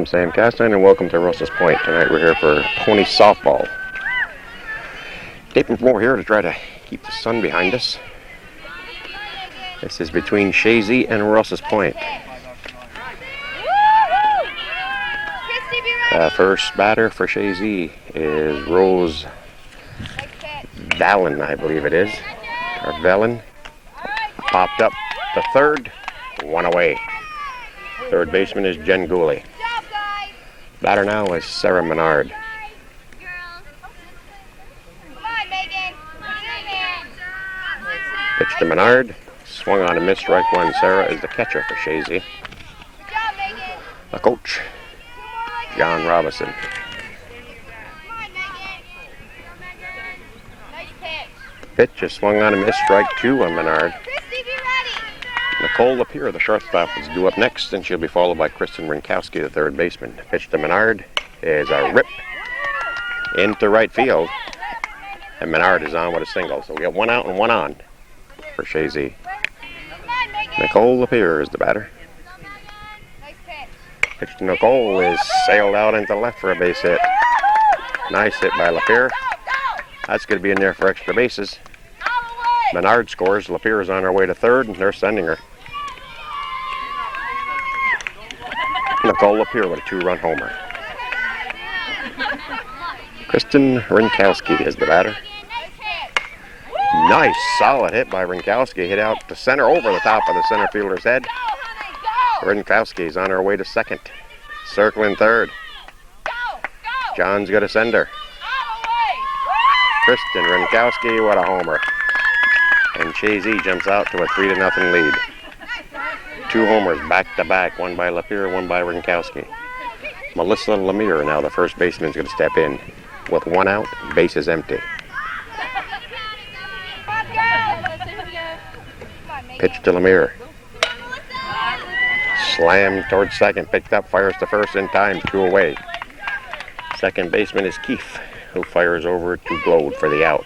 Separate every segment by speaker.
Speaker 1: I'm Sam Castine, and welcome to Rouses Point. Tonight we're here for pony softball. Taping from over here to try to keep the sun behind us. This is between Chazy and Rouses Point. First batter for Chazy is Rose Valen, I believe it is. Or Velen. Popped up to third, one away. Third baseman is Jen Gooley. Batter now is Sarah Menard. Pitch to Menard. Swung on and missed, strike one. Sarah is the catcher for Chazy. The coach, John Robinson. Pitch is swung on and missed, strike two on Menard. Nicole Lapierre, the shortstop, is due up next, and she'll be followed by Kristen Rinkowski, the third baseman. Pitch to Menard is a rip into right field, and Menard is on with a single. So we got one out and one on for Chazy. Nicole Lapierre is the batter. Pitch to Nicole is sailed out into left for a base hit. Nice hit by Lapierre. That's going to be in there for extra bases. Menard scores. Lapierre is on her way to third, and they're sending her. Nicole Lapierre with a two-run homer. Kristen Rinkowski is the batter. Nice, solid hit by Rinkowski. Hit out to center over the top of the center fielder's head. Rinkowski is on her way to second. Circling third. John's going to send her. Kristen Rinkowski, what a homer. And Chazy jumps out to a 3-0 lead. Two homers back-to-back, one by Lapierre, one by Rinkowski. Melissa Lemire, now the first baseman, is going to step in. With one out, bases empty. Pitch to Lemire. Slam towards second, picked up, fires to first in time, two away. Second baseman is Keefe, who fires over to Glode for the out.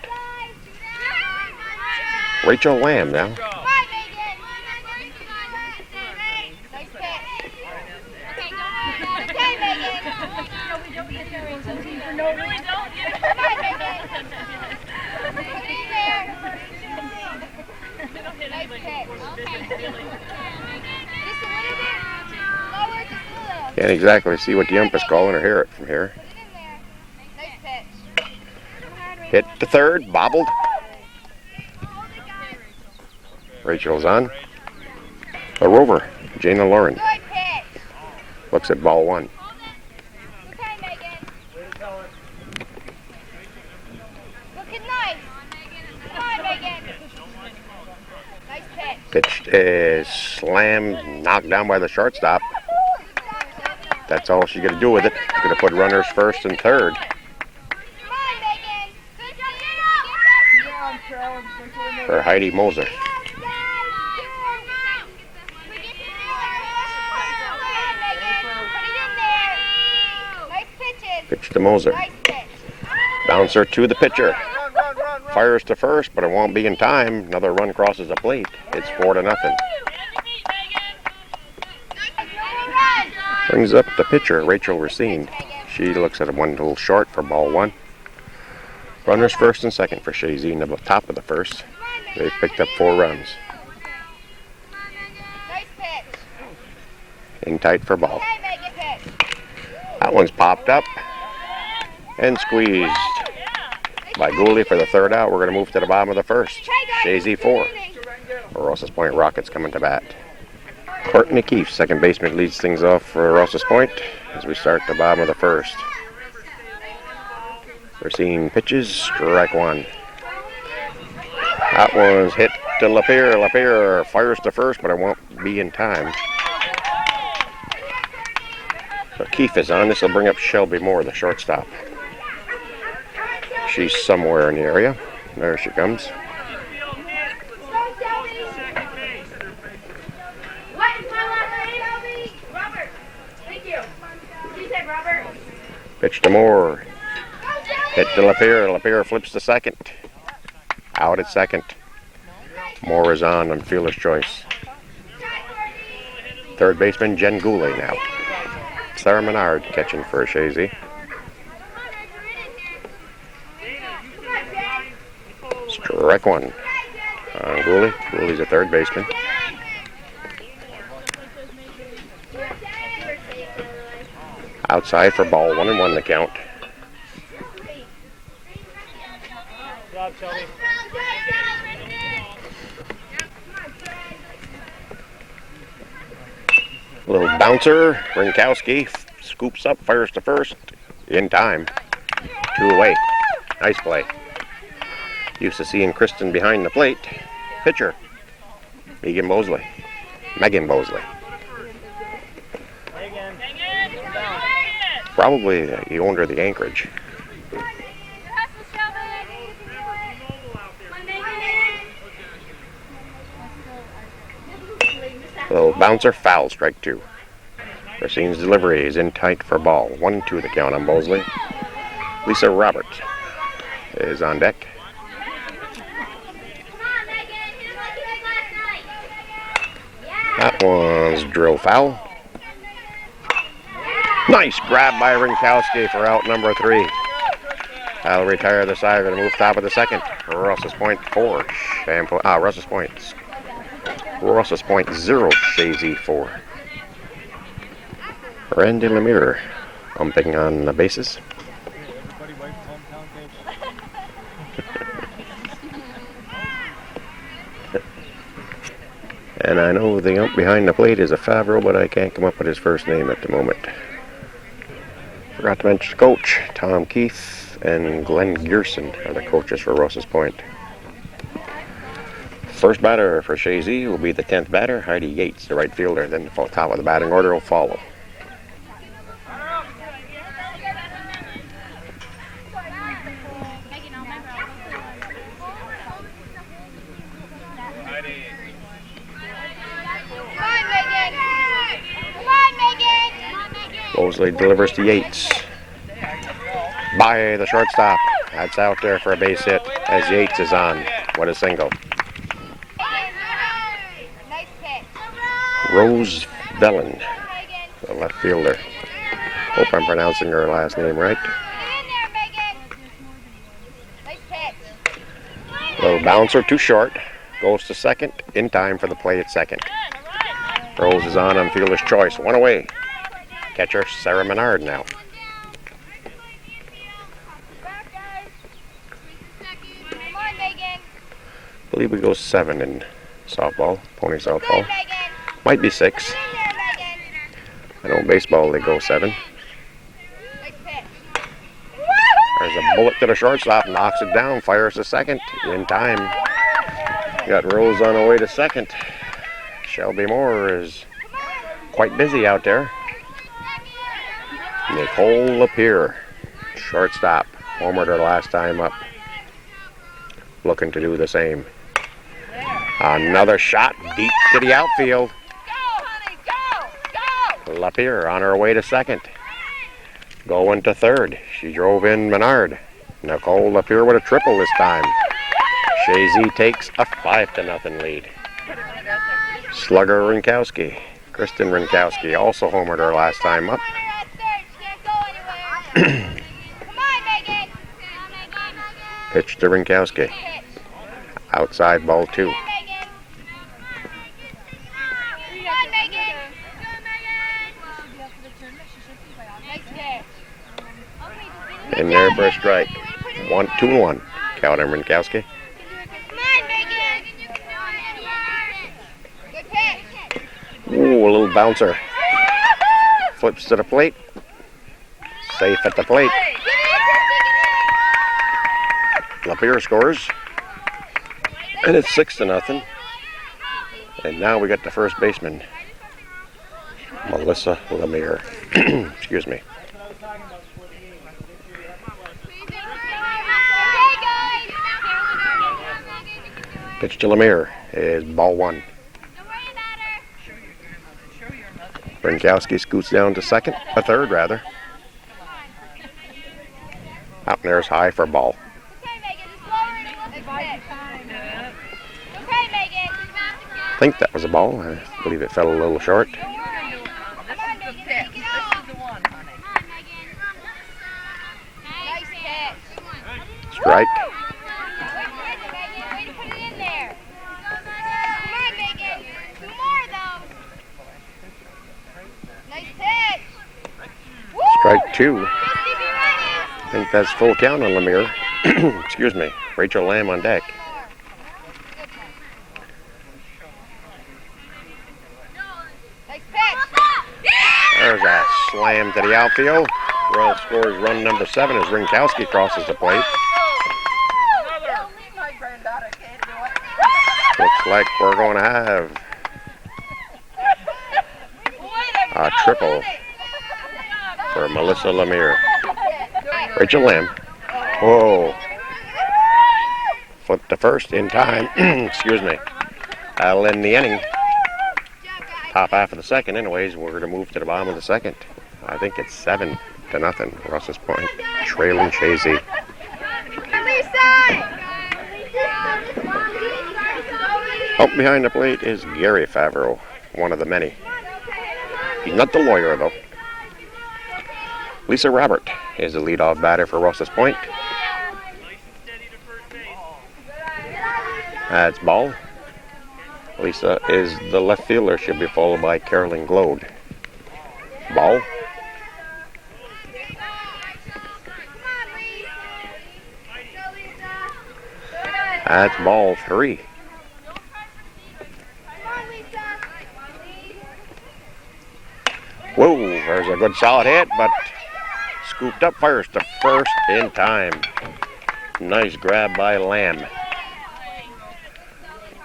Speaker 1: Rachel Lamb now. Can't exactly see what the ump is calling or hear it from here. Hit to third, bobbled. Rachel's on. A rover, Jana Lauren. Looks at ball one. Pitch is slammed, knocked down by the shortstop. That's all she's going to do with it. She's going to put runners first and third. For Heidi Moser. Pitch to Moser. Bouncer to the pitcher. Fires to first, but it won't be in time. Another run crosses the plate. It's 4-0. Brings up the pitcher, Rachel Racine. She looks at one little short for ball one. Runners first and second for Chazy in the top of the first. They've picked up 4 runs. In tight for ball. That one's popped up and squeezed by Gooley for the third out. We're going to move to the bottom of the first. Chazy 4. Rouses Point Rockets coming to bat. Courtney Keefe, second baseman, leads things off for Rouses Point as we start the bottom of the first. We're seeing pitches, strike one. That one's hit to Lapierre. Lapierre fires to first, but it won't be in time. So Keefe is on. This will bring up Shelby Moore, the shortstop. She's somewhere in the area. There she comes. Pitch to Moore. Hit to Lapierre. Lapierre flips to second. Out at second. Moore is on fielder's choice. Third baseman Jen Gooley now. Sarah Menard catching for Chazy. Strike one. Gooley. Gooley's a third baseman. Outside for ball, 1-1 the count. Little bouncer. Rinkowski scoops up, fires to first. In time. 2 away. Nice play. Used to seeing Kristen behind the plate. Pitcher. Megan Bosley. Probably he owned her the Anchorage. Little bouncer, foul, strike 2. Racine's delivery is in tight for ball. 1-2 the count on Bosley. Lisa Roberts is on deck. That one's drill foul. Nice grab by Rinkowski for out number 3. I'll retire the side and move top of the second. Russell's Point 4. Russell's Point 0. Chazy 4. Randy Lemire umping on the bases. And I know the ump behind the plate is a Favreau, but I can't come up with his first name at the moment. Forgot to mention the coach, Tom Keith and Glenn Gearson are the coaches for Russell's Point. First batter for Chazy will be the 10th batter, Heidi Yates, the right fielder. Then the top of the batting order will follow. Bosley delivers to Yates. By the shortstop. That's out there for a base hit as Yates is on. What a single. Rose Bellin, the left fielder. Hope I'm pronouncing her last name right. Little bouncer, too short. Goes to second, in time for the play at second. Rose is on fielder's choice, 1 away. Catcher Sarah Menard now. I believe we go 7 in softball, pony softball. Might be 6. I know in baseball they go 7. There's a bullet to the shortstop, knocks it down, fires to second. In time. Got Rose on her way to second. Shelby Moore is quite busy out there. Nicole Lapierre, shortstop, homered her last time up. Looking to do the same. Another shot deep to the outfield. Lapierre on her way to second. Going to third. She drove in Menard. Nicole Lapierre with a triple this time. Chazy takes a 5-0 lead. Slugger Rinkowski. Kristen Rinkowski also homered her last time up. Pitch to Rinkowski. Outside ball 2. In there for a strike. 2-1. Count on Rinkowski. Ooh, a little bouncer. Flips to the plate. Safe at the plate. Lapierre scores. And it's 6-0. And now we got the first baseman, Melissa Lemire. Excuse me. Pitch to Lemire is ball 1. Rinkowski scoots down to third rather. Out there's high for ball. I think that was a ball. I believe it fell a little short. Strike. Strike 2. I think that's full count on Lemire. Excuse me. Rachel Lamb on deck. There's a slam to the outfield. Royal scores run number 7 as Rinkowski crosses the plate. Looks like we're going to have a triple for Melissa Lemire. Rachel Lamb. Whoa. Flip to first in time. Excuse me. That'll end the inning. Top half of the second anyways. We're going to move to the bottom of the second. I think it's 7-0. Rouses Point trailing Chazy. Up behind the plate is Gary Favreau, one of the many. He's not the lawyer though. Lisa Robert is the leadoff batter for Rouses Point. That's ball. Lisa is the left fielder. She'll be followed by Carolyn Glode. Ball. That's ball 3. Whoa, there's a good solid hit, but scooped up, fires to first in time. Nice grab by Lamb.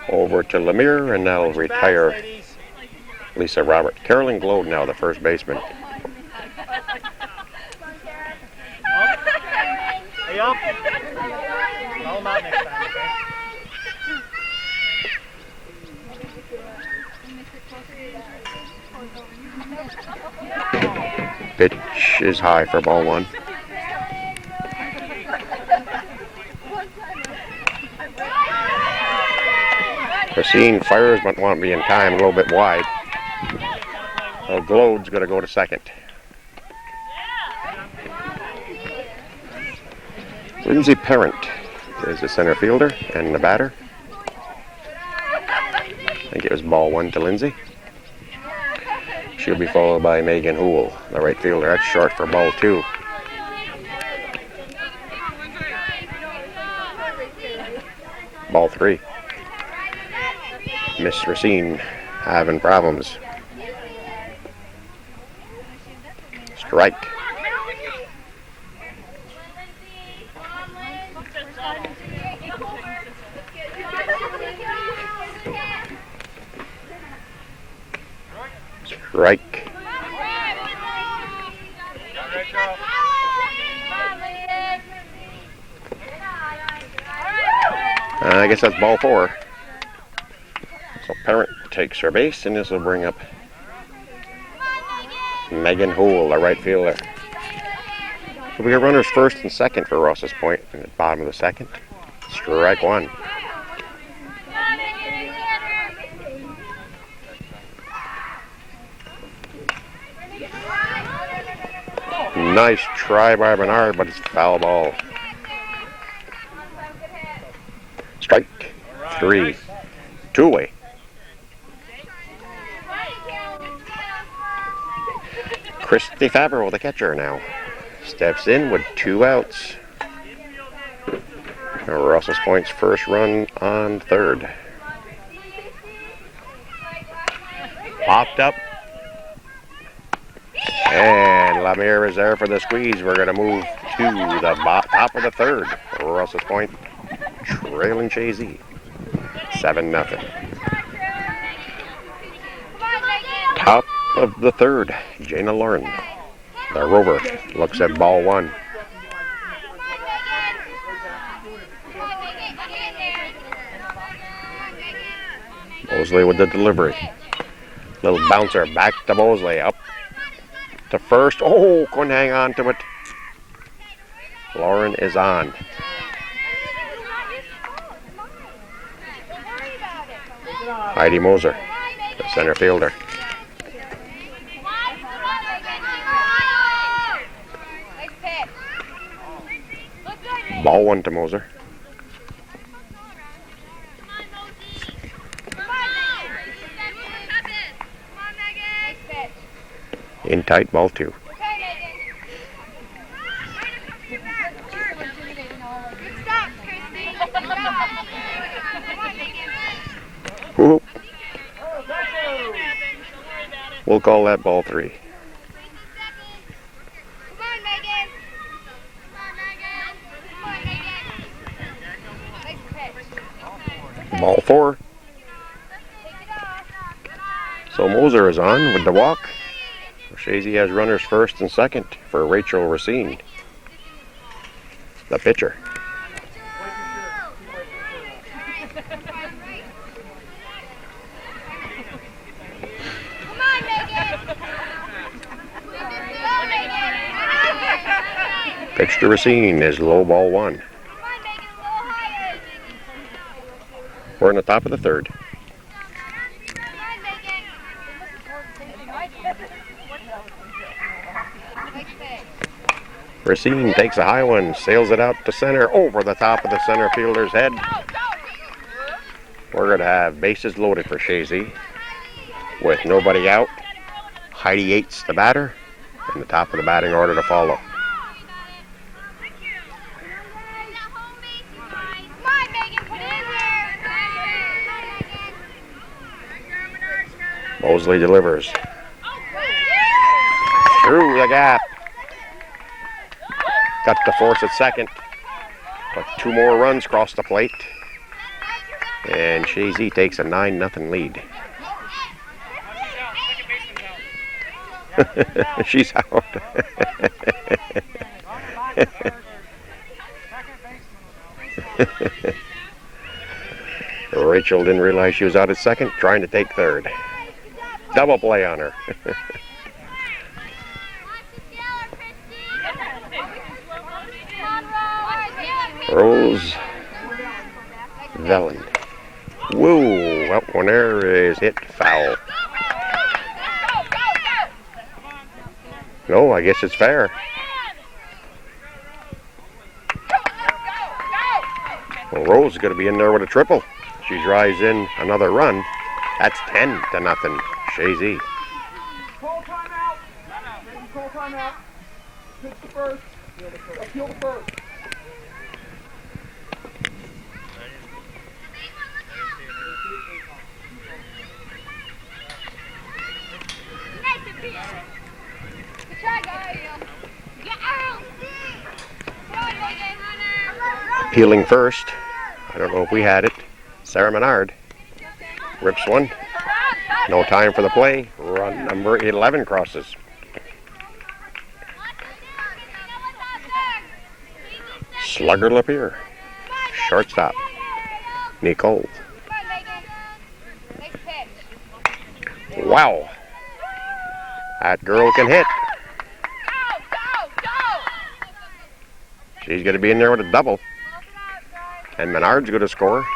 Speaker 1: Over to Lemire, and that'll retire Lisa Robert. Carolyn Glode now, the first baseman.
Speaker 2: Hey, up. Call him out next time, okay?
Speaker 1: Pitch is high for ball 1. Racine fires, but won't be in time, a little bit wide. So Glode's going to go to second. Lindsay Parent is the center fielder and the batter. I think it was ball 1 to Lindsay. She'll be followed by Megan Hoole, the right fielder. That's short for ball 2. Ball 3. Miss Racine having problems. Strike. Strike. I guess that's ball 4. So Parent takes her base, and this will bring up Megan Hoole, the right fielder. So we got runners first and second for Rouses Point in the bottom of the second. Strike 1. Nice try by Bernard, but it's foul ball. Strike 3. 2-away. Christy Favreau, the catcher now, steps in with 2 outs. Rouses Point's first run on third. Popped up. And Lemire is there for the squeeze. We're going to move to the top of the third. Rouses Point trailing Chazy 7-0. Top of the third, Jana Lauren, the rover, looks at ball 1. Mosley with the delivery. Little bouncer back to Mosley, up to first. Oh, couldn't hang on to it. Lauren is on. Heidi Moser, the center fielder. Ball Ball 1 to Moser. In tight, ball 2. Whoop. We'll call that ball 3. Ball 4. So Moser is on with the walk. Chazy has runners first and second for Rachel Racine, the pitcher. Pitch to Racine is low, ball 1. We're in the top of the 3rd. Racine takes a high one, sails it out to center, over the top of the center fielder's head. We're going to have bases loaded for Chazy with nobody out. Heidi Yates, the batter, and the top of the batting order to follow. Mosley delivers. Through the gap. Got to force at second. But 2 more runs cross the plate. And Chazy takes a 9-0 lead. She's out. Rachel didn't realize she was out at second, trying to take third. Double play on her. Rose Velen. Woo! That one there is hit foul. No, I guess it's fair. Well, Rose is going to be in there with a triple. She drives in another run. That's 10-0. Chazy.
Speaker 2: Call timeout. Call timeout. Pitch the first. Appeal the first.
Speaker 1: Appealing first. I don't know if we had it. Sarah Menard rips one. No time for the play. Run number 11 crosses. Slugger Lapeer. Shortstop. Nicole. Wow. That girl can hit. She's going to be in there with a double. And Menard's going to score.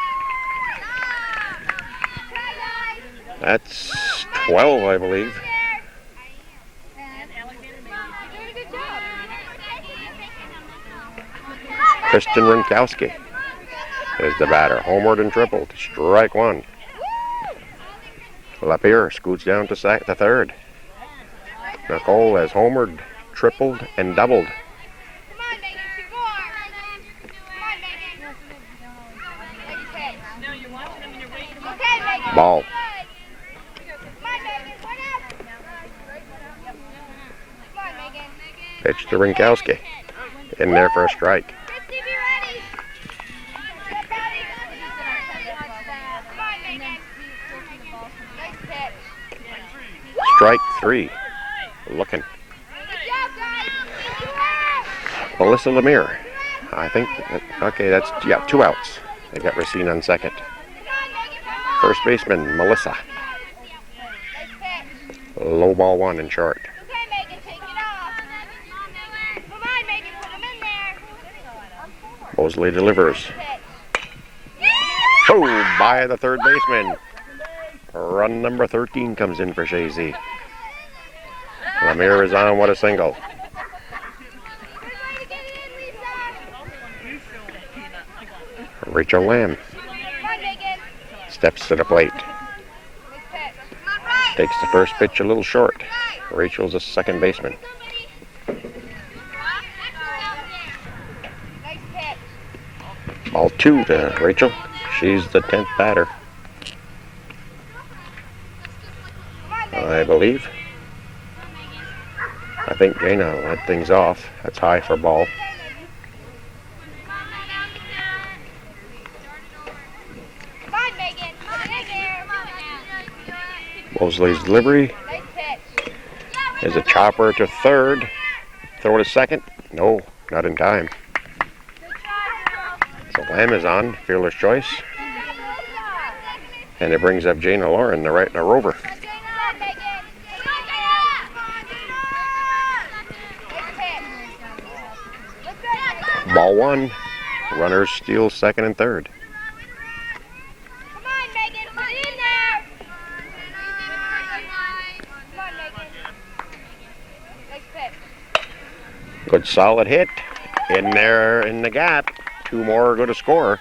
Speaker 1: That's 12, I believe. Kristen Rinkowski is the batter. Homered and tripled. Strike 1. Lapeer scoots down to the third. Nicole has homered, tripled, and doubled. Ball. Pitch to Rinkowski. In there for a strike. Strike 3. Looking. Melissa Lemire. I think, okay, that's, 2 outs. They got Racine on second. First baseman, Melissa. Low ball 1 in short. Mosley delivers. Oh, by the third baseman. Run number 13 comes in for Chazy. Lemire is on, what a single. Rachel Lamb steps to the plate. Takes the first pitch a little short. Rachel's a second baseman. Ball 2 to Rachel. She's the 10th batter, I believe. I think Jana led things off. That's high for ball. Mosley's delivery is a chopper to third. Throw to second. No, not in time. So Lamb is on, fielder's choice. And it brings up Jana Lauren, the right in a rover. Ball 1. Runners steal second and third. Good solid hit. In there in the gap. 2 more go to score.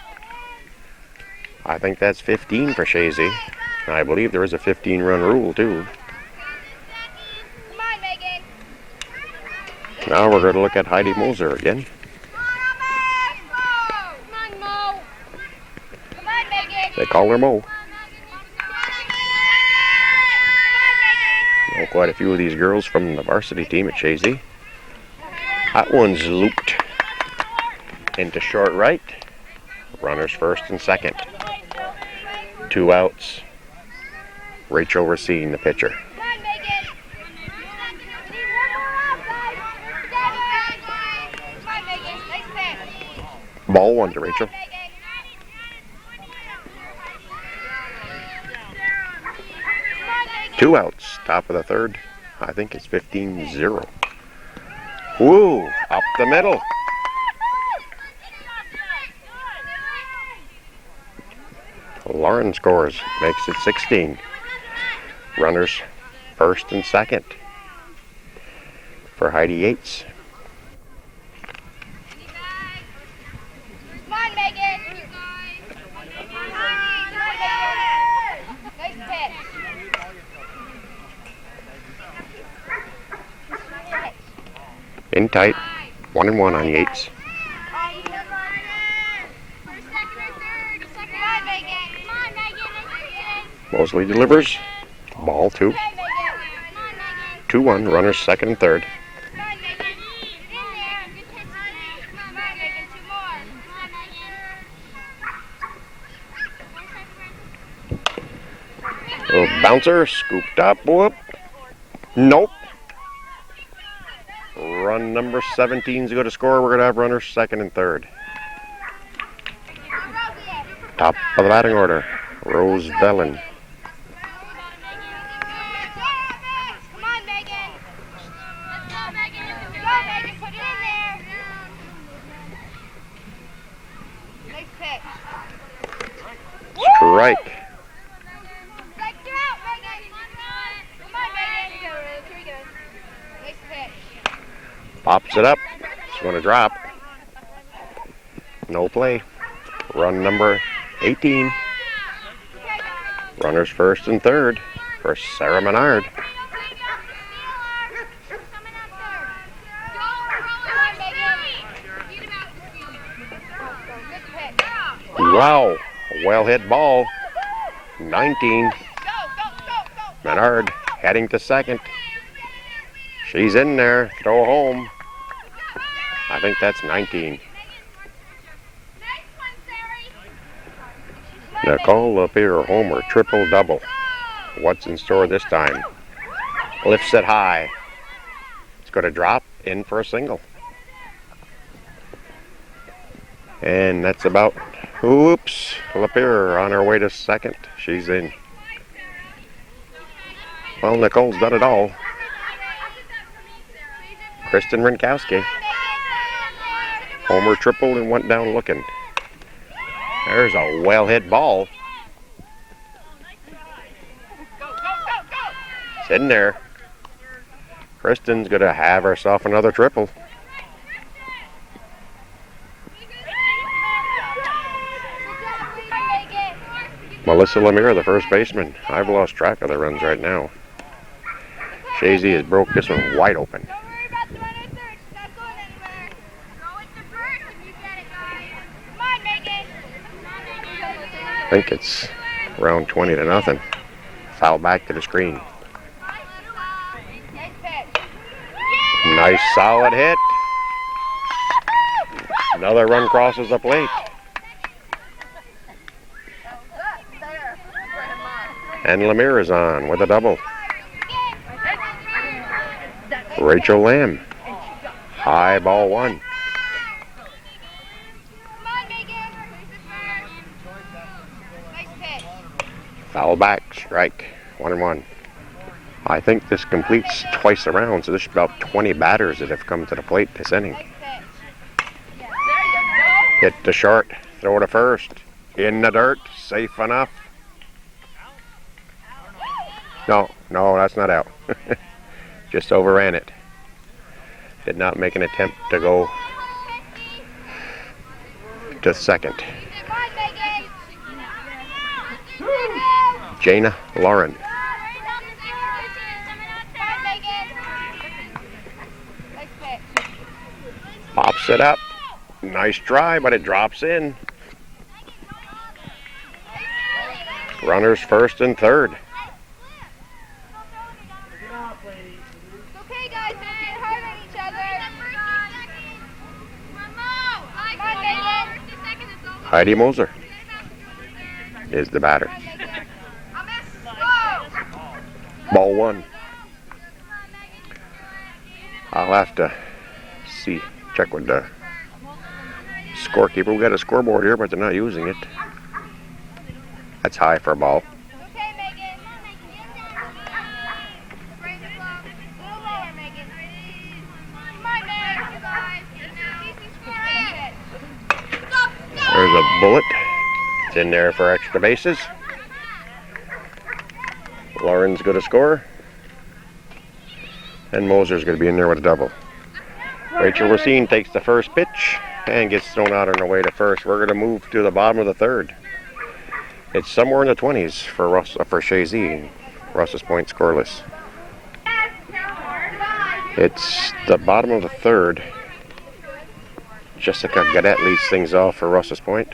Speaker 1: I think that's 15 for Chazy. I believe there is a 15-run rule too. Now we're going to look at Heidi Moser again. They call her Mo. Know quite a few of these girls from the varsity team at Chazy. That one's looped into short right. Runners first and second. 2 outs. Rachel Racine, the pitcher. Ball 1 to Rachel. Two outs, top of the third. I think it's 15-0. Woo, up the middle. Lauren scores, makes it 16. Runners first and second for Heidi Yates. In tight, 1-1 on Yates. Mosley delivers. Ball 2. 2-1, runners second and third. Little bouncer, scooped up, whoop. Nope. Run number 17's going to score. We're going to have runners second and third. Top of the batting order, Rose Bellin. Strike. Pops it up. It's going to drop. No play. Run number 18. Runners first and third for Sarah Menard. Wow. Well hit ball. 19. Menard heading to second. She's in there. Throw home. I think that's 19. Nicole Lapierre homer, triple double. What's in store this time? Lifts it high. It's going to drop in for a single. And that's about, oops, Lapierre on her way to second. She's in. Well, Nicole's done it all. Kristen Rinkowski. Homer tripled and went down looking. There's a well-hit ball. It's in there. Kristen's going to have herself another triple. Melissa Lemire, the first baseman. I've lost track of the runs right now. Chazy has broke this one wide open.
Speaker 3: Don't worry about the runner third. She's not going anywhere. Go with the first if you get it, guys. Come on, Megan.
Speaker 1: I think it's around 20-0. Foul back to the screen.
Speaker 3: Nice pitch.
Speaker 1: Nice solid hit. Another run crosses the plate. And Lemire is on with a double. Rachel Lamb. High ball one.
Speaker 3: Come on, Megan. Who's the first? Nice pitch.
Speaker 1: Foul back, strike. 1-1. I think this completes twice around, so there's about 20 batters that have come to the plate this inning.
Speaker 3: Nice pitch.
Speaker 1: Hit the short, throw to first. In the dirt, safe enough. No, that's not out. Just overran it. Did not make an attempt to go to second.
Speaker 3: Come on, Megan.
Speaker 1: Jana Lauren.
Speaker 3: Come on, Megan. Nice pitch.
Speaker 1: Pops it up. Nice try, but it drops in. Runners first and third.
Speaker 3: It's okay, guys. Don't get hard on each other. Come on, Megan.
Speaker 1: Heidi Moser is the batter. Ball one. I'll have to check with the scorekeeper. We got a scoreboard here, but they're not using it. That's high for a ball.
Speaker 3: Okay, Megan. Bring the ball. A little lower, Megan. Come on, Megan. Easy score.
Speaker 1: There's a bullet. It's in there for extra bases. Lauren's going to score. And Moser's going to be in there with a double. Rachel Racine takes the first pitch and gets thrown out on her way to first. We're going to move to the bottom of the third. It's somewhere in the 20s for Chazy. Rouses Point scoreless. It's the bottom of the third. Jessica Gadet leads things off for Rouses Point.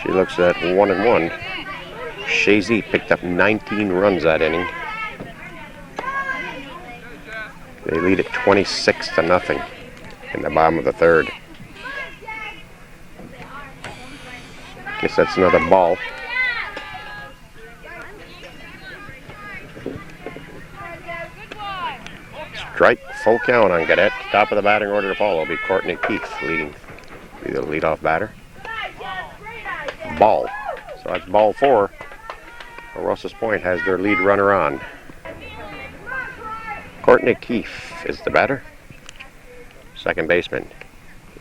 Speaker 1: She looks at 1-1. Chazy picked up 19 runs that inning. They lead at 26-0 in the bottom of the third. Guess that's another ball. Strike, full count on Gadet. Top of the batting order to follow will be Courtney Keith leading. Be the leadoff batter. Ball. So that's ball four. Rouses Point has their lead runner on. Courtney Keith is the batter. Second baseman.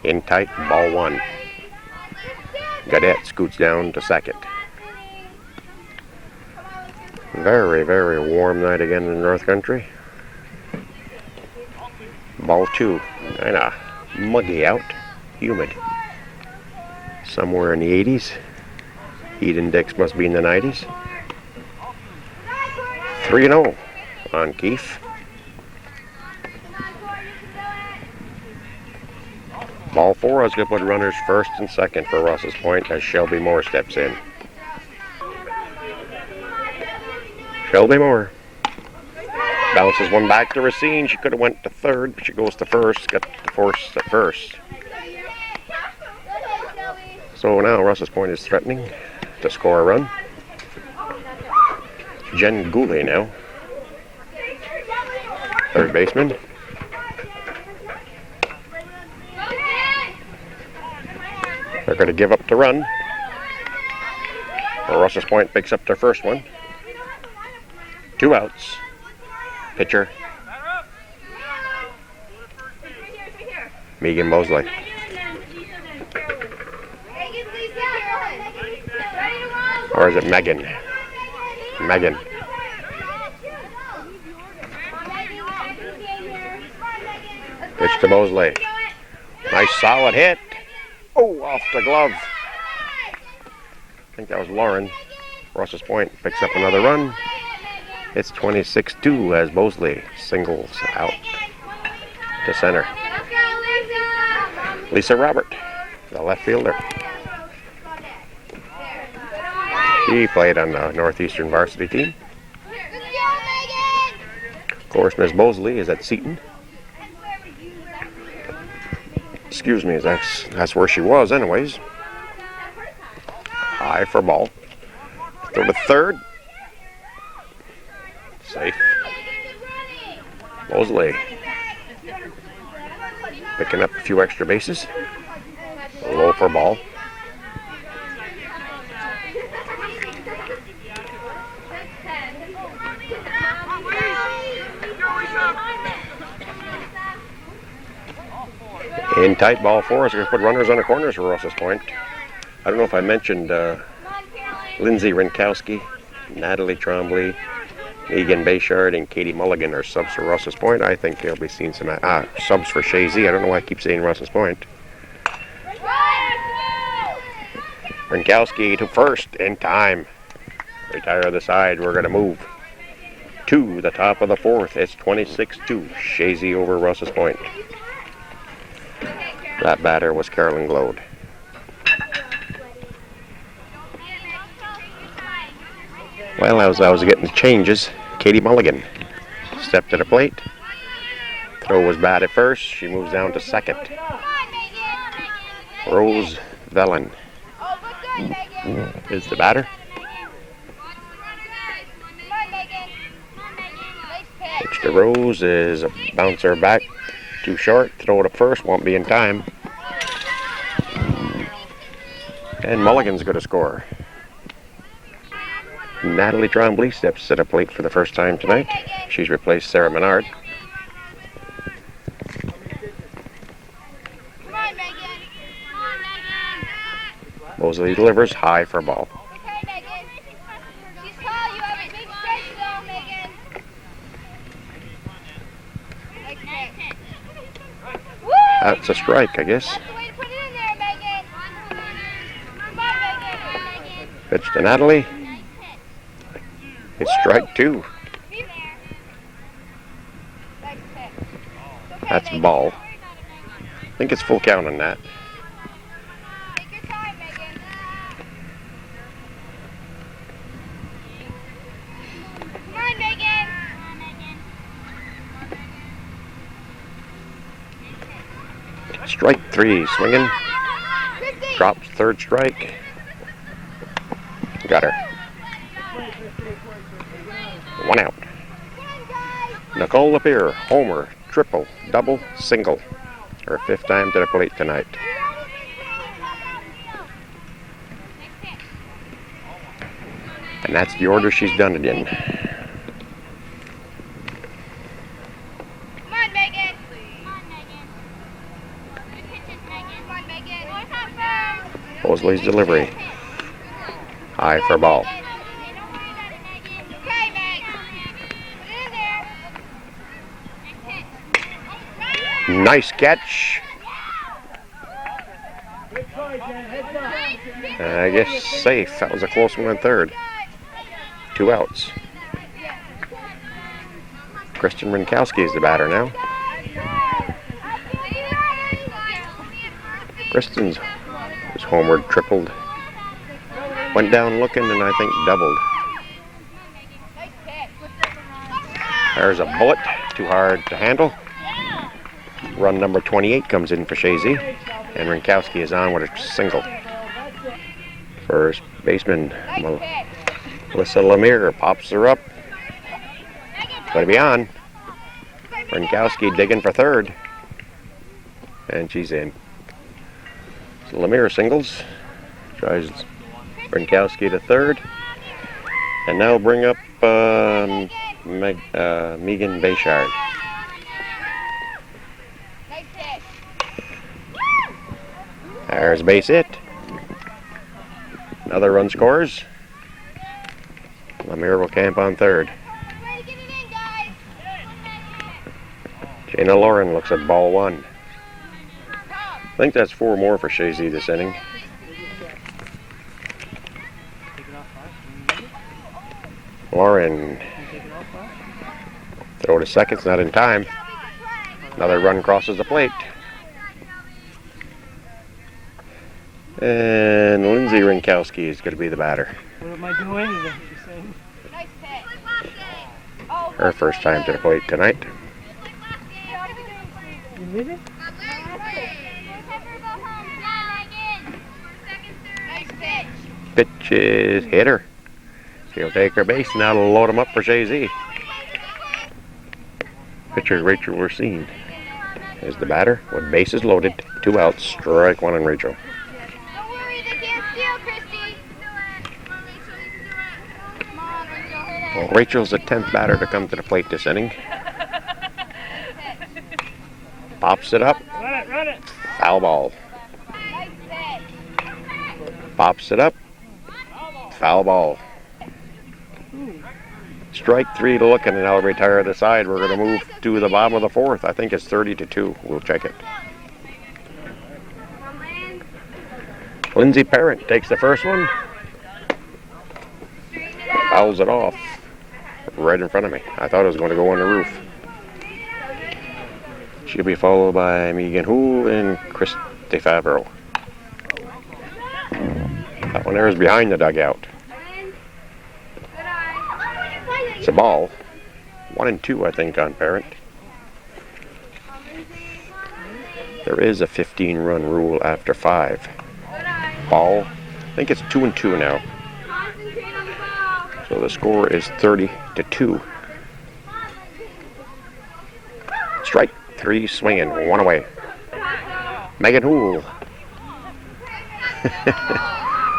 Speaker 1: In tight, ball one. Gadet scoots down to second. Very, very warm night again in the North Country. Ball two. Kinda muggy out. Humid. Somewhere in the 80s. Heat index must be in the 90s. 3-0 on Keith. Ball four is going to put runners first and second for Rouses Point as Shelby Moore steps in. Shelby Moore bounces one back to Racine. She could have went to third, but she goes to first. Got the force at first. So now Rouses Point is threatening to score a run. Jen Goulet now. Third baseman. They're going to give up the run. Rouses Point picks up their first one. 2 outs. Pitcher. Megan Mosley. Or is it Megan? Megan. Pitch to Mosley. Nice solid hit. Oh, off the glove. think that was Lauren. Rouses Point picks up another run. It's 26-2 as Mosley singles out to center. Lisa Robert, the left fielder. She played on the Northeastern varsity team. Of course, Miss Mosley is at Seton. Excuse me, that's where she was anyways. High for ball. Throw to third. Safe. Mosley picking up a few extra bases. Low for ball. In tight, ball four is going to put runners on the corners for Rouses Point. I don't know if I mentioned Lindsay Rinkowski, Natalie Trombley, Megan Bayshard, and Katie Mulligan are subs for Rouses Point. I think they'll be seeing some subs for Chazy. I don't know why I keep saying Rouses Point. Rinkowski to first in time. Retire the side. We're going to move to the top of the fourth. It's 26-2. Chazy over Rouses Point. That batter was Carolyn Glode. Well, as I was getting the changes, Katie Mulligan stepped to the plate. Throw was bad at first. She moves down to second. Rose Vellen is the batter. Pitch to Rose is a bouncer back. Too short. Throw to first. Won't be in time. And Mulligan's going to score. Natalie Trombley steps to the plate for the first time tonight. She's replaced Sarah Menard. Mosley delivers high for ball. That's a strike, I guess. Pitch to Natalie. It's strike two. That's ball. I think it's full count on that. Strike three, swinging. Drops third strike. Got her. One out. Nicole Lapierre, homer, triple, double, single. Her fifth time to the plate tonight. And that's the order she's done it in. Mosley's delivery. High for ball. Nice catch. I guess safe. That was a close one on third. 2 outs. Kristen Rinkowski is the batter now. Kristen's was homeward, tripled. Went down looking and I think doubled. There's a bullet. Too hard to handle. Run number 28 comes in for Chazy. And Rinkowski is on with a single. First baseman Melissa Lemire pops her up. Going to be on. Rinkowski digging for third. And she's in. So Lemire singles. Tries Rinkowski to third. And now bring up Megan Bayshard. There's base hit. Another run scores. Lemire will camp on third. Jana Lauren looks at ball one. I think that's 4 more for Chazy this inning. Lauren. Throw to second's not in time. Another run crosses the plate. And Lindsay Rinkowski is going to be the batter.
Speaker 4: What am I doing? Is that what you're saying?
Speaker 3: Nice pitch.
Speaker 1: Her first time to the plate tonight.
Speaker 4: You need it?
Speaker 3: Nice pitch.
Speaker 1: Pitch is hit her. She'll take her base. Now to load them up for Chazy. Pitcher Rachel Racine is the batter with bases loaded. 2 outs. Strike 1 on Rachel.
Speaker 3: Don't worry, they can't steal, Christy. Come on, Rachel, hit it.
Speaker 1: Well, Rachel's the 10th batter to come to the plate this inning. Pops it up.
Speaker 4: Run it.
Speaker 1: Foul ball.
Speaker 3: Nice pitch.
Speaker 1: Pops it up. Foul ball. Strike 3 to look, and then I'll retire the side. We're going to move to the bottom of the 4th. I think it's 30-2. We'll check it. Lindsay Parent takes the first one. Fouls it off right in front of me. I thought it was going to go on the roof. She'll be followed by Megan Hoole and Christy Favreau. That one there is behind the dugout. It's a ball. 1 and 2, I think, on Parent. There is a 15-run rule after 5. Ball. I think it's 2 and 2 now. So the score is 30-2. Strike 3 swinging. 1 away. Megan Hoole.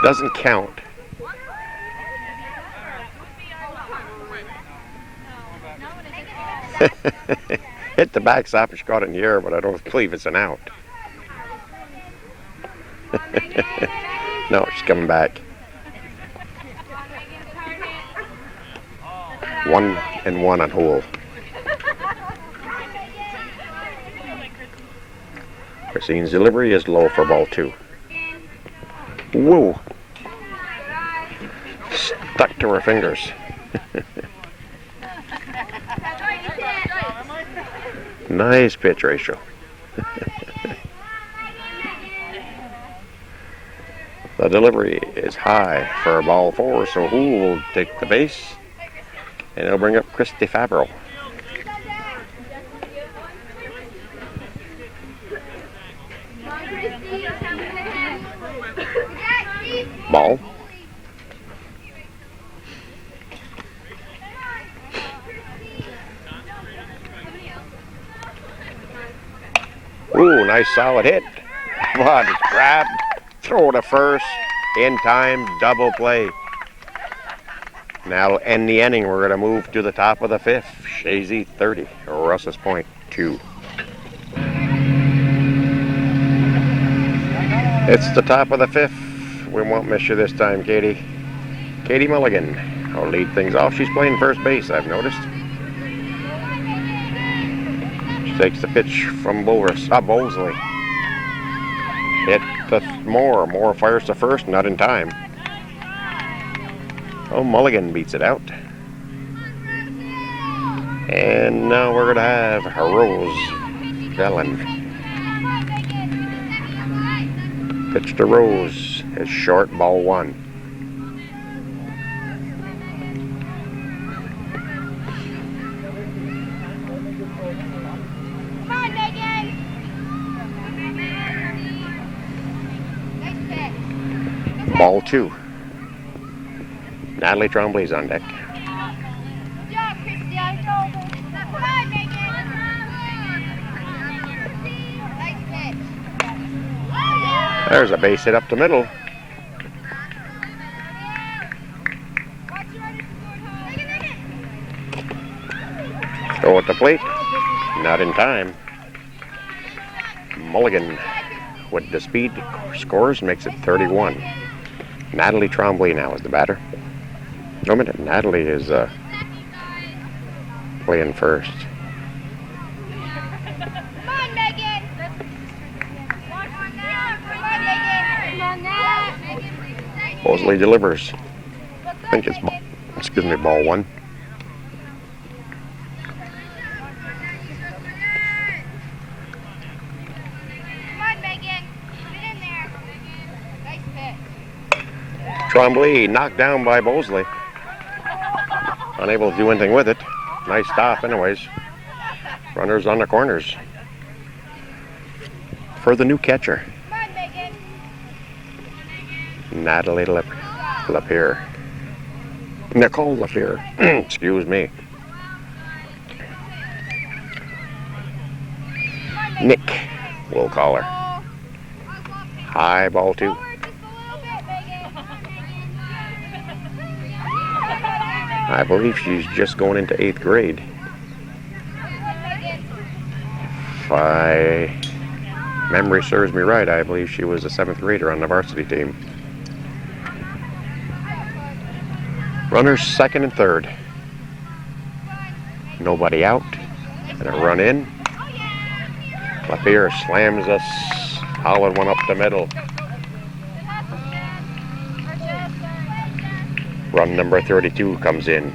Speaker 1: Doesn't count. Hit the backstop and she got it in the air, but I don't believe it's an out. No, she's coming back. 1 and 1 on Hoole. Christine's delivery is low for ball 2. Whoa! Stuck to her fingers. Nice pitch, Rachel. The delivery is high for ball 4, so Hoole will take the base, and it'll bring up Christy Favreau. Ball. Ooh, nice solid hit. But it's grabbed. Throw to first. In time. Double play. Now to end the inning. We're going to move to the top of the 5th. Chazy 30. Russell's Point 2. It's the top of the 5th. We won't miss you this time, Katie. Katie Mulligan will lead things off. She's playing first base, I've noticed. Takes the pitch from Bowsley. Hit the Moore. Moore fires to first, not in time. Oh, Mulligan beats it out. And now we're going to have Rose Bellin. Pitch to Rose is short, ball 1. Ball 2. Natalie Trombley's on deck.
Speaker 3: Good job, Christy. Come on, Megan. Nice pitch.
Speaker 1: There's a base hit up the middle. Throw at the plate. Not in time. Mulligan with the speed scores, makes it 31. Natalie Trombley now is the batter. No minute, Natalie is playing first.
Speaker 3: Come on, Megan. Come on, Megan.
Speaker 1: Mosley delivers. I think it's Excuse me, ball 1.
Speaker 3: Come on, Megan. Get in there. Nice pitch.
Speaker 1: Trombley knocked down by Bosley. Unable to do anything with it. Nice stop anyways. Runners on the corners. For the new catcher,
Speaker 3: Come on, Megan.
Speaker 1: Natalie Lapierre. Nicole Lapierre. Excuse me. Nick, we'll call her. High ball 2.
Speaker 3: Forward just a little bit, Megan.
Speaker 1: I believe she's just going into 8th grade. If my memory serves me right, I believe she was a 7th grader on the varsity team. Runners 2nd and 3rd. Nobody out. And a run in. Lapierre slams a solid one up the middle. Run number 32 comes in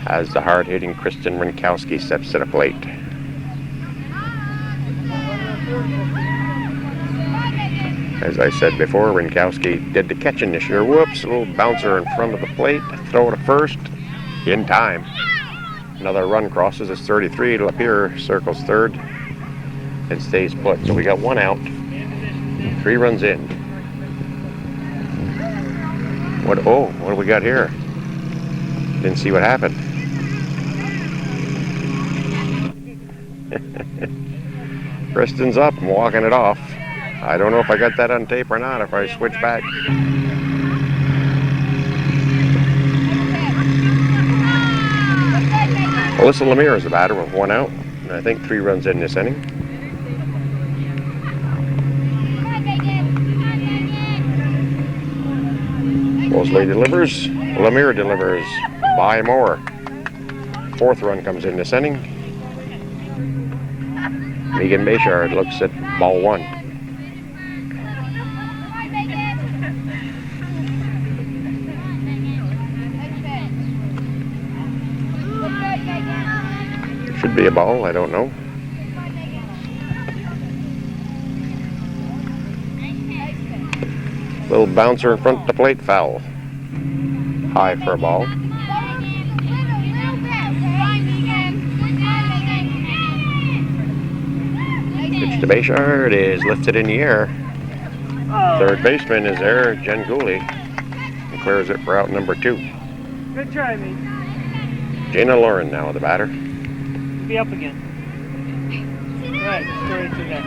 Speaker 1: as the hard-hitting Kristen Rinkowski steps to the plate. As I said before, Rinkowski did the catching this year. Whoops, a little bouncer in front of the plate. Throw to first in time. Another run crosses. It's 33. Lapierre circles 3rd and stays put. So we got 1 out. 3 runs in. What do we got here? Didn't see what happened. Kristen's up and walking it off. I don't know if I got that on tape or not, if I switch back. Alyssa Lemire is the batter with 1 out. And I think 3 runs in this inning. Mosley delivers. Lemire delivers. By more. 4th run comes in this inning. Megan Bayshard looks at ball 1. Should be a ball, I don't know. Little bouncer in front of the plate, foul. High for a ball. Pitch to Bayshard is lifted in the air. 3rd baseman is there, Jen Gooley, and clears it for out number 2.
Speaker 4: Good try, mate.
Speaker 1: Jana Lauren now the batter.
Speaker 4: Be up again. Right, straight to that.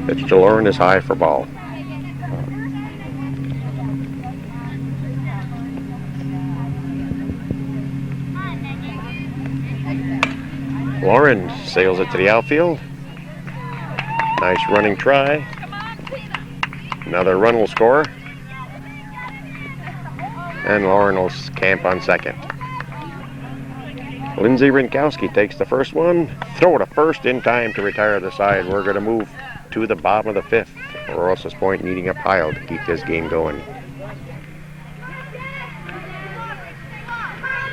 Speaker 1: Pitch to Lauren is high for ball. Lauren sails it to the outfield. Nice running try. Another run will score. And Lauren will camp on 2nd. Lindsay Rinkowski takes the first one. Throw to first in time to retire the side. We're going to move to the bottom of the 5th. Rouses Point needing a pile to keep this game going.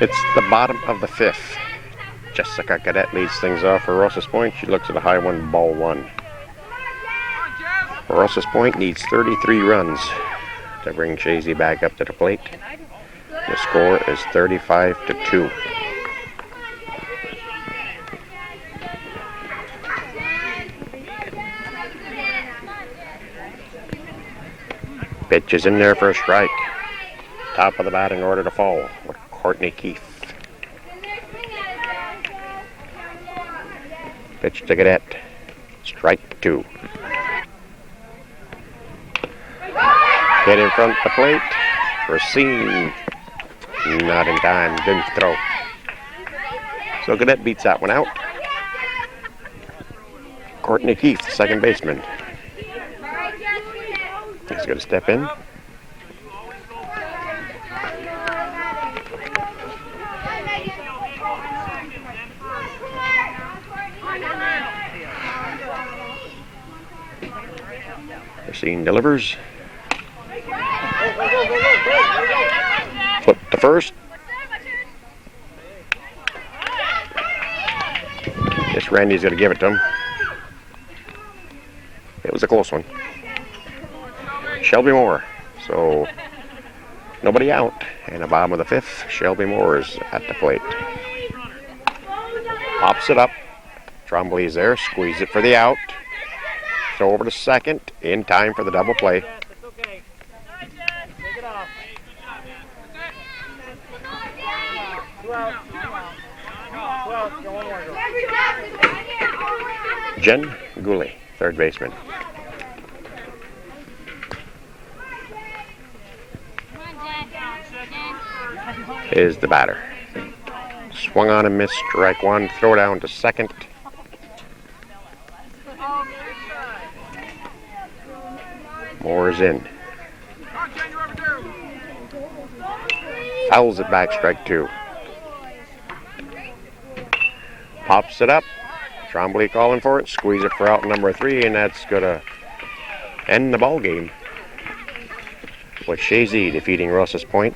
Speaker 1: It's the bottom of the 5th. Jessica Cadet leads things off for Rouses Point. She looks at a high one, ball 1. Rouses Point needs 33 runs to bring Chazy back up to the plate. The score is 35-2. Pitch is in there for a strike. Top of the batting order to fall with Courtney Keefe. Pitch to Cadet. Strike 2. Hit in front of the plate. Racine. Not in time. Didn't throw. So Cadet beats that one out. Courtney Keefe, 2nd baseman. He's going to step in. Racine delivers. Flip to first. Guess Randy's going to give it to him. It was a close one. Shelby Moore. So nobody out. And the bottom of the fifth, Shelby Moore is at the plate. Pops it up. Trombley's there. Squeeze it for the out. Throw over to second. In time for the double play. Jen Gooley, third baseman. Is the batter. Swung on and missed, strike one, throw down to second. Moore's in. Fouls it back, strike two. Pops it up. Trombley calling for it. Squeeze it for out number three, and that's going to end the ball game with Chazy defeating Rouses Point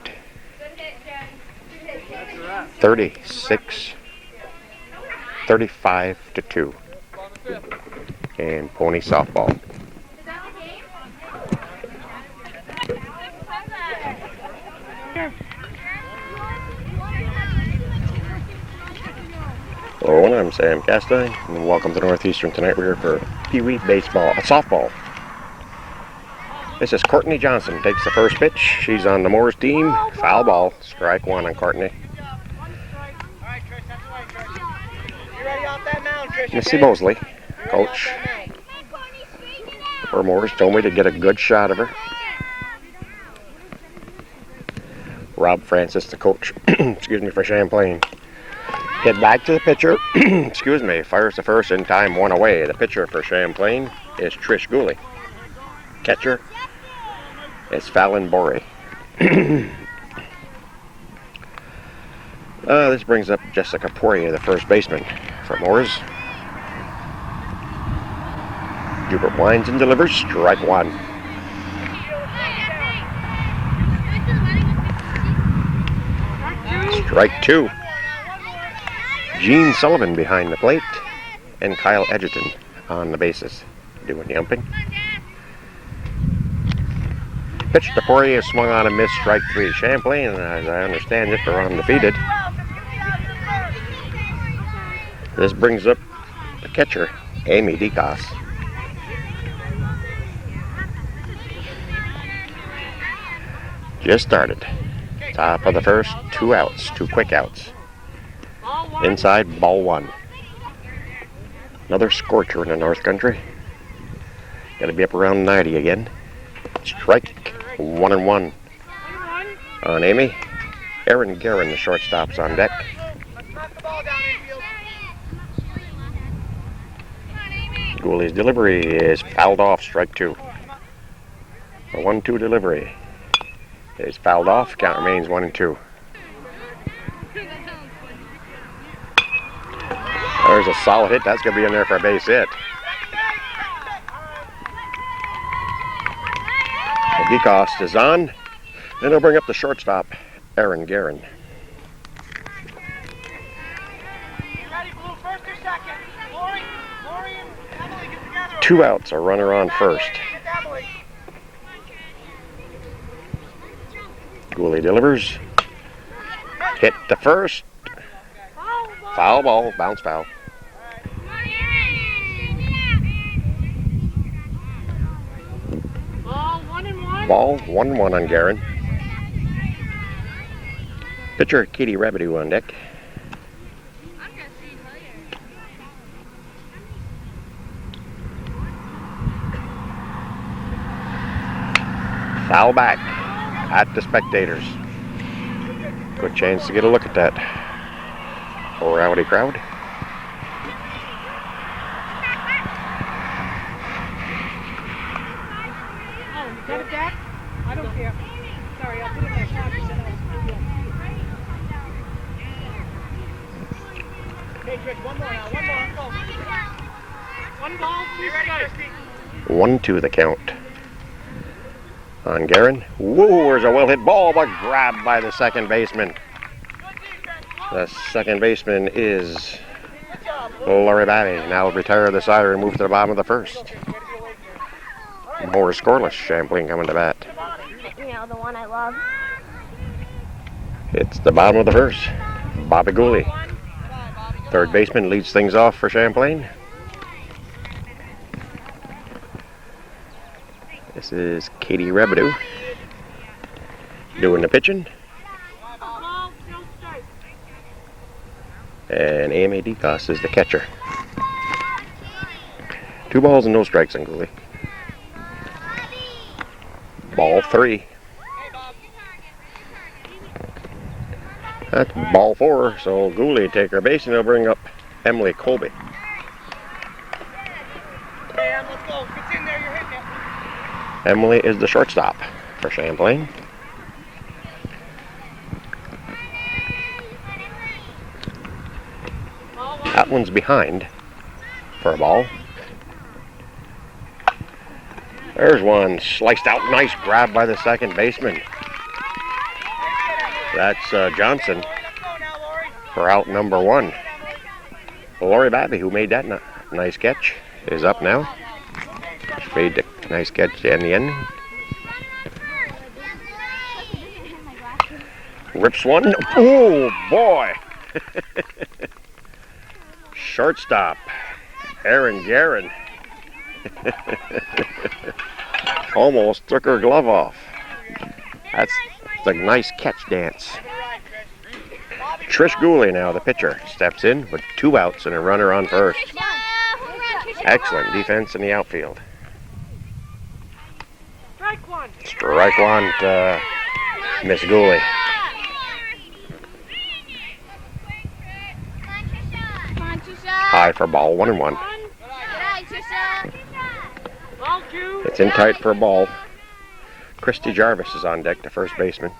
Speaker 1: 35-2. And Pony softball. Hello, I'm Sam Castine, and welcome to Northeastern. Tonight we're here for Pee Wee softball. This is Courtney Johnson, takes the first pitch. She's on the Moore's team. Foul ball, strike one on Courtney. Missy Mosley, coach for Moore's, told me to get a good shot of her. Rob Francis, the coach, excuse me, for Champlain. Get back to the pitcher, excuse me, fires the first in time, one away. The pitcher for Champlain is Trish Gooley. Catcher is Fallon Borey. This brings up Jessica Poirier, the first baseman for Moore's. Hubert winds and delivers, strike one. Strike two. Gene Sullivan behind the plate, and Kyle Edgerton on the bases, doing the umping. Pitch to Poirier, swung on and missed, strike three. Champlain, as I understand it, are undefeated. This brings up the catcher, Amy DeCoss. Just started. Top of the first, 2 outs, 2 quick outs. Inside, ball one. Another scorcher in the North Country. Got to be up around 90 again. Strike 1-1 on Amy. Aaron Guerin, the shortstop's on deck. Gooley's delivery is fouled off, strike two. A 1-2 delivery is fouled off. Count remains 1-2. There's a solid hit. That's going to be in there for a base hit. DeCost is on. And he'll bring up the shortstop, Aaron Guerin. Two outs, a runner on first. Gooley delivers. Hit the first. Foul ball, bounce foul. Ball 1-1 on Guerin. Pitcher Katie Rabideau on deck. Foul back at the spectators. Good chance to get a look at that rowdy crowd.
Speaker 5: Got it back? I don't care. Sorry, I'll put it in my pocket. Okay, Trish, one more now. One more. Go. One ball, 2 strikes.
Speaker 1: 1-2 the count. On Guerin. Whoa, there's a well-hit ball, but grabbed by the second baseman. The second baseman is Lori Batty. Now retire the sider and move to the bottom of the first. More scoreless. Champlain coming to bat.
Speaker 3: You know, the one I love.
Speaker 1: It's the bottom of the first. Bobby Gooley. Third baseman leads things off for Champlain. This is Katie Rebidoux doing the pitching. And Amy DeCoste is the catcher. 2 balls and no strikes on Gooley. Ball 3. That's ball 4, so Gooley take her base and they'll bring up Emily Colby.
Speaker 2: Let's go. It's in there. You're hitting it.
Speaker 1: Emily is the shortstop for Champlain. That one's behind for a ball. There's one sliced out. Nice grab by the second baseman. That's Johnson for out number 1. Lori Babby, who made that nice catch, is up now. She made the nice catch in the end. Rips one. Oh, boy. Shortstop, Erin Guerin. Almost took her glove off. That's the nice catch dance. Trish Gooley now, the pitcher, steps in with 2 outs and a runner on first. Excellent defense in the outfield. Strike one to Miss Gooley. High for ball, 1-1. It's in tight for a ball. Christy Jarvis is on deck, the first baseman.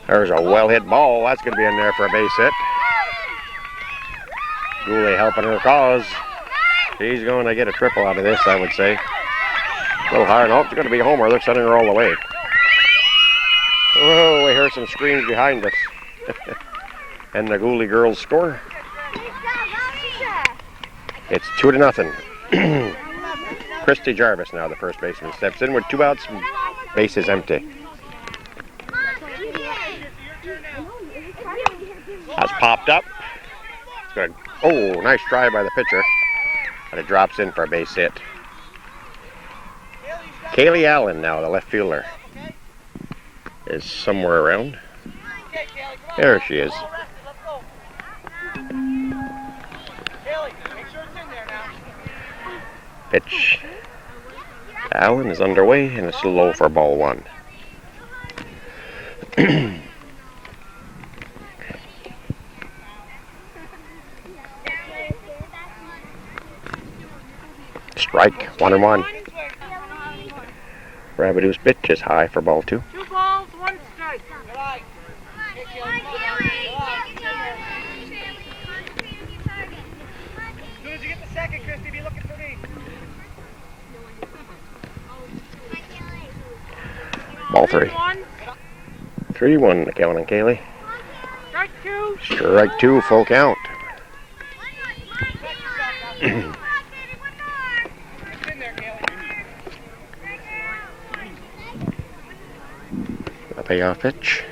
Speaker 1: There's a well-hit ball. That's going to be in there for a base hit. Gooley helping her cause. She's going to get a triple out of this, I would say. A little hard. Oh, it's going to be a homer. They're sending her all the way. Oh, we hear some screams behind us. And the Gooley girls score. It's 2-0. Christy Jarvis now, the first baseman, steps in with 2 outs. Base is empty. That's popped up. It's good. Oh, nice try by the pitcher. But it drops in for a base hit. Kaylee Allen now, the left fielder, is somewhere around. There she is. Pitch. Allen is underway and it's low for ball 1. Strike, 1-1. Rabidou's pitch is high for ball 2.
Speaker 5: 2 balls, 1 strike.
Speaker 2: As soon as you get the second, Christy, be looking for me.
Speaker 1: Ball 3. 3-1 to Kellen and Kaylee.
Speaker 5: Strike 2.
Speaker 1: Strike 2, full count. The payoff pitch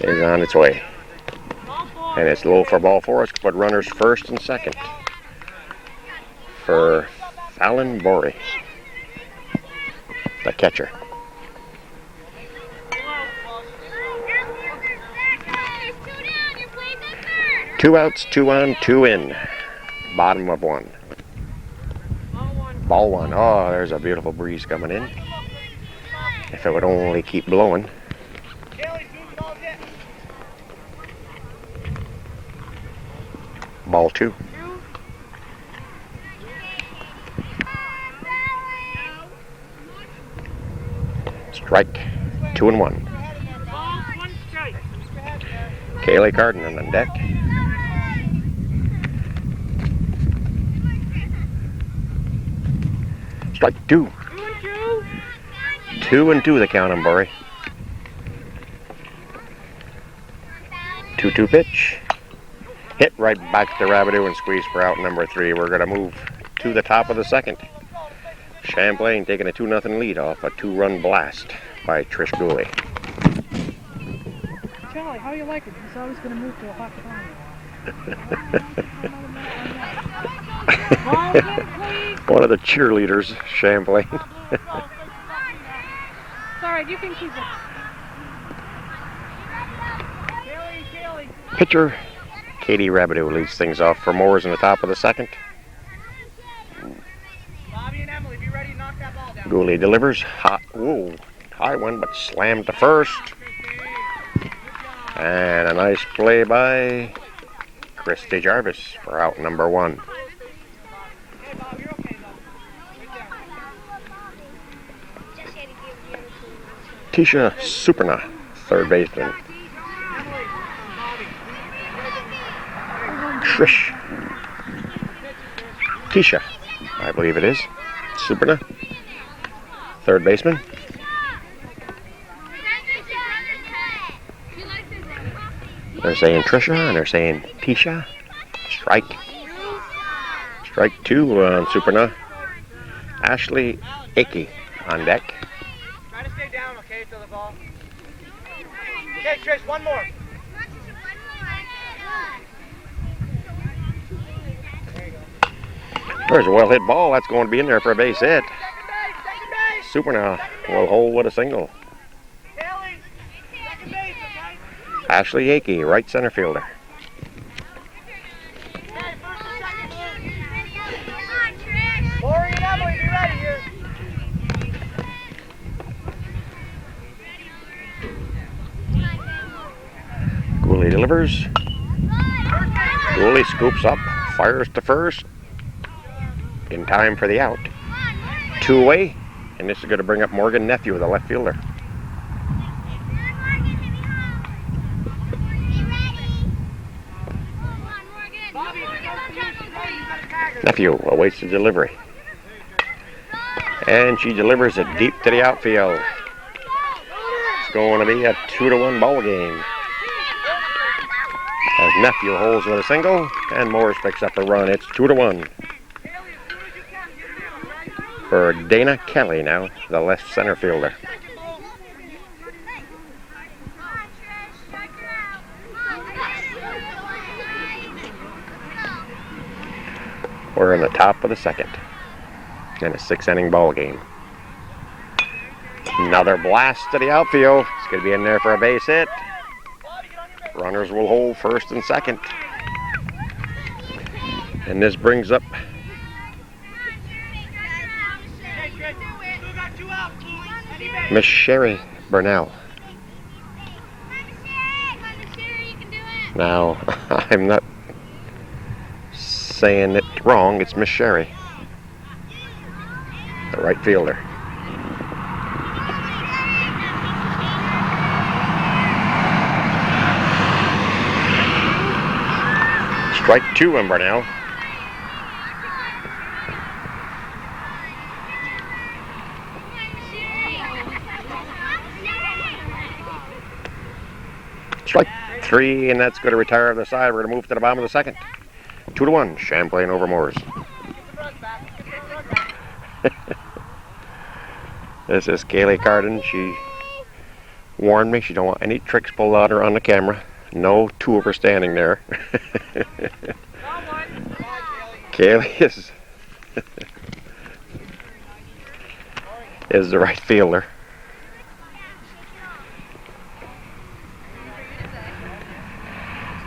Speaker 1: is on its way. And it's low for ball 4. It's going to put runners first and second for Fallon Borey, the catcher. Two outs, 2 on, 2 in. Bottom of 1. Ball 1. Oh, there's a beautiful breeze coming in. If it would only keep blowing. Ball 2. Strike, 2-1. Kaylee Carden on deck. Strike 2. 2-2 the count on Burry. 2-2 pitch. Hit right back to Rabideau and squeeze for out number 3. We're going to move to the top of the second. Champlain taking a 2-0 lead off a 2-run blast by Trish Gooley.
Speaker 5: Charlie, how you like it? He's always going to move to a hot corner.
Speaker 1: One of the cheerleaders, Champlain.
Speaker 5: Sorry, you can keep it.
Speaker 1: Pitcher Katie Rabideau leads things off for Moores in the top of the second.
Speaker 2: Bobby and Emily, be ready to knock that ball down.
Speaker 1: Gooley delivers. High one, but slammed to first. And a nice play by Christy Jarvis for out number 1.
Speaker 2: Hey, Bob, you're okay, though. Right there.
Speaker 1: Tisha Superna, third baseman. Trish. Tisha, I believe it is. Superna, third baseman. They're saying Trisha and they're saying Tisha. Strike. Strike 2 on Superna. Ashley Icky on deck.
Speaker 2: Try to stay down, okay, to the ball. Okay, Trish, one more.
Speaker 1: There's a well hit ball. That's going to be in there for a base hit. Superna will hold with a single.
Speaker 2: Haley, second base, okay?
Speaker 1: Ashley Icky, right center fielder.
Speaker 2: Okay, first and second move. Lori and Emily, be ready here.
Speaker 1: Gooley delivers. Gooley scoops up, fires to first. In time for the out. 2 away, and this is going to bring up Morgan Nephew, the left fielder. Nephew awaits the delivery. And she delivers it deep to the outfield. It's going to be a 2-1 ball game. As Nephew holds with a single, and Morris picks up a run. It's 2-1. For Dana Kelly now, the left center fielder. We're in the top of the second in a 6-inning ball game. Another blast to the outfield. It's going to be in there for a base hit. Runners will hold first and second. And this brings up Miss Sherry Burnell. Now, I'm not saying it wrong, it's Miss Sherry, the right fielder. Strike 2 on Burnell. Strike 3, and that's going to retire on the side. We're going to move to the bottom of the second. 2-1, Champlain over Moores. This is Kaylee Carden. She warned me she don't want any tricks pulled out her on the camera. No two of her standing there. Kaylee is the right fielder.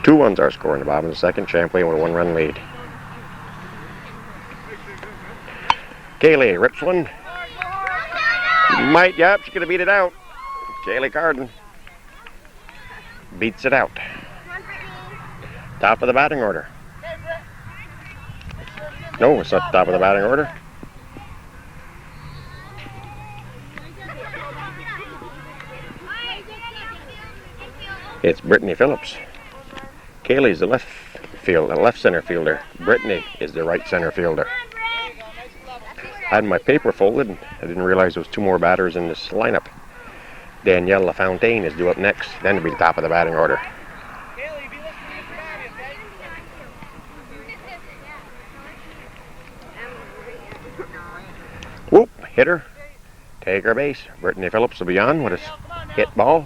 Speaker 1: Two ones are scoring the bottom of the second. Champlain with a 1-run lead. Kaylee rips one. Yep, she's going to beat it out. Kaylee Carden beats it out. Top of the batting order. No, it's not top of the batting order. It's Brittany Phillips. Kaylee's the left center fielder. Brittany is the right center fielder. I had my paper folded, and I didn't realize there was 2 more batters in this lineup. Danielle LaFontaine is due up next, then to be the top of the batting order. Whoop, hit her. Take her base. Brittany Phillips will be on with a hit ball.